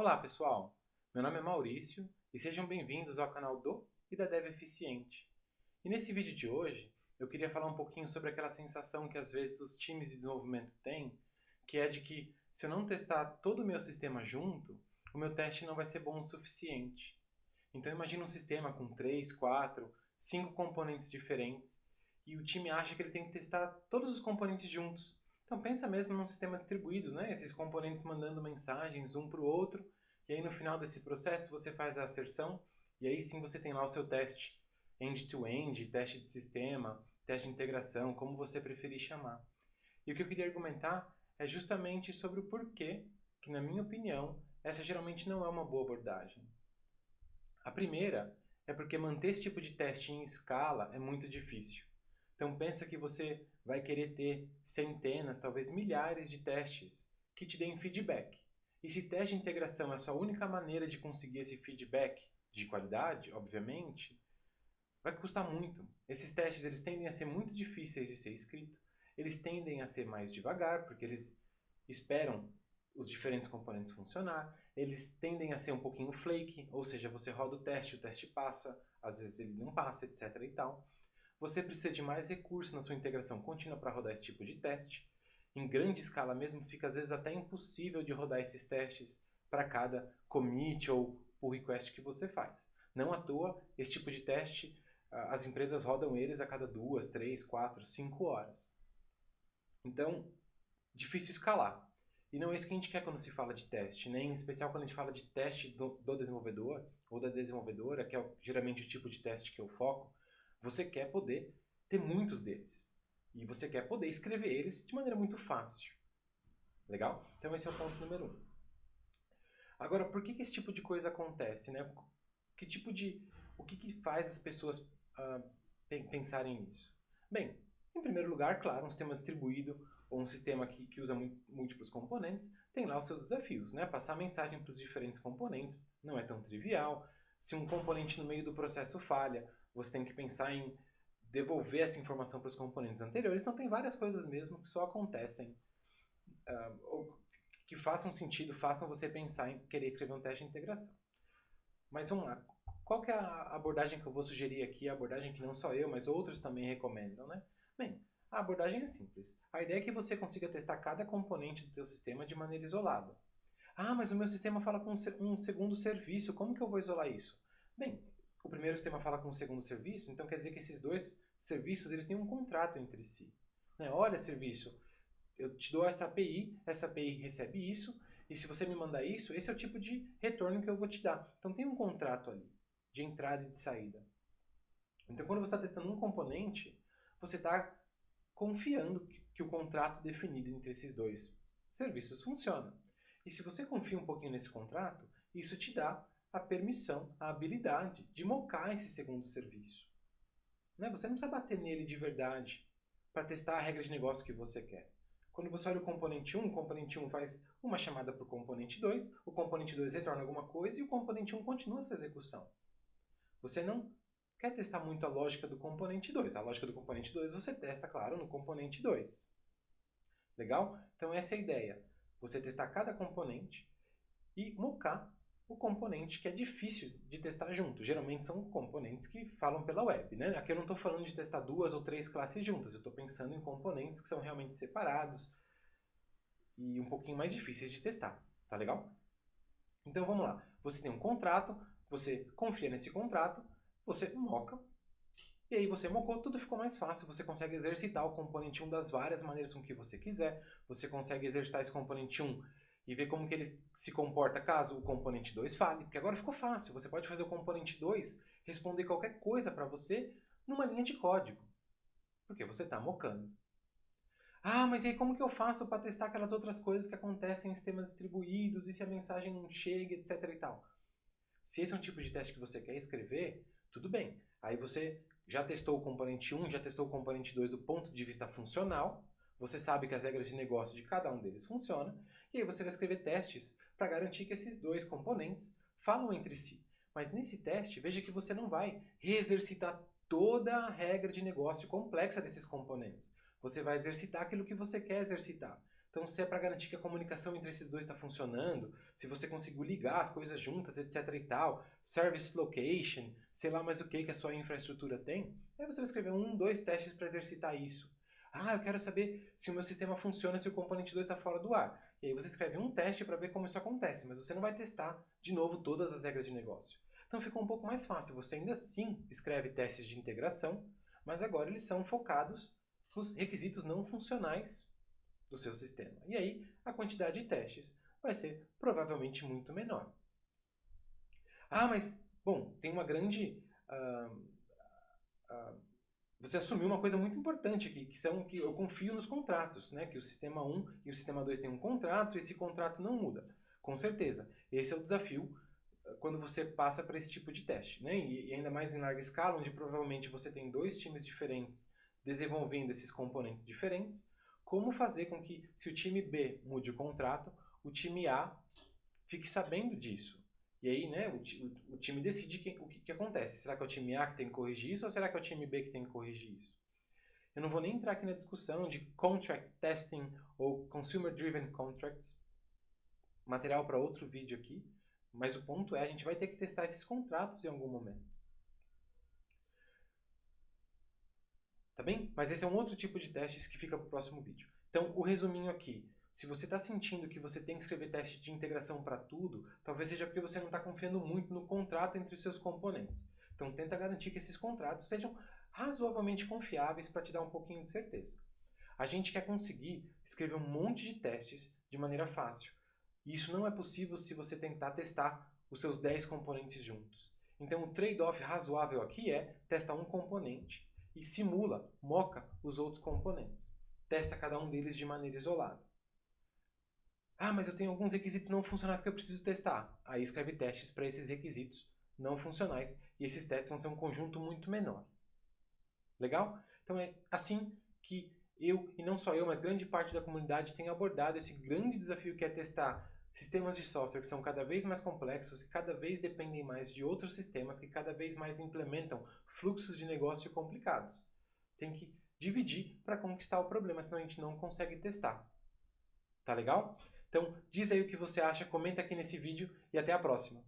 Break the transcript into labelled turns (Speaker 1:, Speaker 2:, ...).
Speaker 1: Olá, pessoal! Meu nome é Maurício e sejam bem-vindos ao canal do e da Dev Eficiente. E nesse vídeo de hoje, eu queria falar um pouquinho sobre aquela sensação que às vezes os times de desenvolvimento têm, que é de que se eu não testar todo o meu sistema junto, o meu teste não vai ser bom o suficiente. Então imagina um sistema com 3, 4, 5 componentes diferentes e o time acha que ele tem que testar todos os componentes juntos. Então pensa mesmo num sistema distribuído, né? Esses componentes mandando mensagens um para o outro, e aí no final desse processo você faz a asserção, e aí sim você tem lá o seu teste end-to-end, teste de sistema, teste de integração, como você preferir chamar. E o que eu queria argumentar é justamente sobre o porquê que, na minha opinião, essa geralmente não é uma boa abordagem. A primeira é porque manter esse tipo de teste em escala é muito difícil. Então pensa que você vai querer ter centenas, talvez milhares de testes que te deem feedback. E se teste de integração é a sua única maneira de conseguir esse feedback de qualidade, obviamente, vai custar muito. Esses testes eles tendem a ser muito difíceis de ser escrito, eles tendem a ser mais devagar, porque eles esperam os diferentes componentes funcionar, eles tendem a ser um pouquinho flaky, ou seja, você roda o teste passa, às vezes ele não passa, etc. e tal. Você precisa de mais recursos na sua integração contínua para rodar esse tipo de teste. Em grande escala mesmo, fica às vezes até impossível de rodar esses testes para cada commit ou pull request que você faz. Não à toa, esse tipo de teste, as empresas rodam eles a cada 2, 3, 4, 5 horas. Então, difícil escalar. E não é isso que a gente quer quando se fala de teste, né? Em especial quando a gente fala de teste do desenvolvedor ou da desenvolvedora, que é geralmente o tipo de teste que eu foco. Você quer poder ter muitos deles. E você quer poder escrever eles de maneira muito fácil. Legal? Então esse é o ponto número 1. Agora, por que esse tipo de coisa acontece, né? O que faz as pessoas pensarem nisso? Bem, em primeiro lugar, claro, um sistema distribuído ou um sistema que usa múltiplos componentes tem lá os seus desafios, né? Passar mensagem para os diferentes componentes não é tão trivial. Se um componente no meio do processo falha, você tem que pensar em devolver essa informação para os componentes anteriores. Então tem várias coisas mesmo que só acontecem ou que façam sentido, façam você pensar em querer escrever um teste de integração. Mas vamos lá. Qual que é a abordagem que eu vou sugerir aqui? A abordagem que não só eu, mas outros também recomendam, né? Bem, a abordagem é simples. A ideia é que você consiga testar cada componente do seu sistema de maneira isolada. Ah, mas o meu sistema fala com um segundo serviço. Como que eu vou isolar isso? Bem, o primeiro sistema fala com o segundo serviço, então quer dizer que esses dois serviços eles têm um contrato entre si. Né? Olha, serviço, eu te dou essa API recebe isso, e se você me mandar isso, esse é o tipo de retorno que eu vou te dar. Então tem um contrato ali, de entrada e de saída. Então quando você está testando um componente, você está confiando que o contrato definido entre esses dois serviços funciona. E se você confia um pouquinho nesse contrato, isso te dá a permissão, a habilidade de mocar esse segundo serviço. Né? Você não precisa bater nele de verdade para testar a regra de negócio que você quer. Quando você olha o componente 1 faz uma chamada para o componente 2, o componente 2 retorna alguma coisa e o componente 1 continua essa execução. Você não quer testar muito a lógica do componente 2. A lógica do componente 2 você testa, claro, no componente 2. Legal? Então essa é a ideia. Você testar cada componente e mocar o componente que é difícil de testar junto. Geralmente são componentes que falam pela web, né? Aqui eu não estou falando de testar 2 ou 3 classes juntas. Eu estou pensando em componentes que são realmente separados e um pouquinho mais difíceis de testar. Tá legal? Então vamos lá. Você tem um contrato, você confia nesse contrato, você moca, e aí você mocou, tudo ficou mais fácil. Você consegue exercitar o componente 1 das várias maneiras com que você quiser. Você consegue exercitar esse componente 1 e ver como que ele se comporta caso o componente 2 falhe. Porque agora ficou fácil. Você pode fazer o componente 2 responder qualquer coisa para você numa linha de código. Porque você está mocando. Ah, mas e aí como que eu faço para testar aquelas outras coisas que acontecem em sistemas distribuídos e se a mensagem não chega, etc e tal? Se esse é um tipo de teste que você quer escrever, tudo bem. Aí você já testou o componente 1, já testou o componente 2 do ponto de vista funcional, você sabe que as regras de negócio de cada um deles funcionam, e aí você vai escrever testes para garantir que esses dois componentes falam entre si. Mas nesse teste, veja que você não vai reexercitar toda a regra de negócio complexa desses componentes. Você vai exercitar aquilo que você quer exercitar. Então, se é para garantir que a comunicação entre esses dois está funcionando, se você conseguiu ligar as coisas juntas, etc e tal, service location, sei lá mais o que a sua infraestrutura tem, aí você vai escrever 1, 2 testes para exercitar isso. Ah, eu quero saber se o meu sistema funciona se o componente 2 está fora do ar. E aí você escreve um teste para ver como isso acontece, mas você não vai testar de novo todas as regras de negócio. Então ficou um pouco mais fácil. Você ainda assim escreve testes de integração, mas agora eles são focados nos requisitos não funcionais do seu sistema. E aí a quantidade de testes vai ser provavelmente muito menor. Ah, mas, bom, tem uma grande... você assumiu uma coisa muito importante aqui, que eu confio nos contratos, né? Que o sistema 1 e o sistema 2 têm um contrato e esse contrato não muda. Com certeza. Esse é o desafio quando você passa para esse tipo de teste, né? E ainda mais em larga escala, onde provavelmente você tem 2 times diferentes desenvolvendo esses componentes diferentes. Como fazer com que, se o time B mude o contrato, o time A fique sabendo disso? E aí, né, o time decide o que acontece. Será que é o time A que tem que corrigir isso ou será que é o time B que tem que corrigir isso? Eu não vou nem entrar aqui na discussão de contract testing ou consumer driven contracts, material para outro vídeo aqui, mas o ponto é, a gente vai ter que testar esses contratos em algum momento. Tá bem? Mas esse é um outro tipo de testes que fica para o próximo vídeo. Então, o resuminho aqui. Se você está sentindo que você tem que escrever teste de integração para tudo, talvez seja porque você não está confiando muito no contrato entre os seus componentes. Então, tenta garantir que esses contratos sejam razoavelmente confiáveis para te dar um pouquinho de certeza. A gente quer conseguir escrever um monte de testes de maneira fácil. E isso não é possível se você tentar testar os seus 10 componentes juntos. Então, o trade-off razoável aqui é testar um componente e simula, moca os outros componentes. Testa cada um deles de maneira isolada. Ah, mas eu tenho alguns requisitos não funcionais que eu preciso testar. Aí escreve testes para esses requisitos não funcionais e esses testes vão ser um conjunto muito menor. Legal? Então é assim que eu, e não só eu, mas grande parte da comunidade tem abordado esse grande desafio que é testar sistemas de software que são cada vez mais complexos e cada vez dependem mais de outros sistemas que cada vez mais implementam fluxos de negócio complicados. Tem que dividir para conquistar o problema, senão a gente não consegue testar. Tá legal? Então, diz aí o que você acha, comenta aqui nesse vídeo e até a próxima.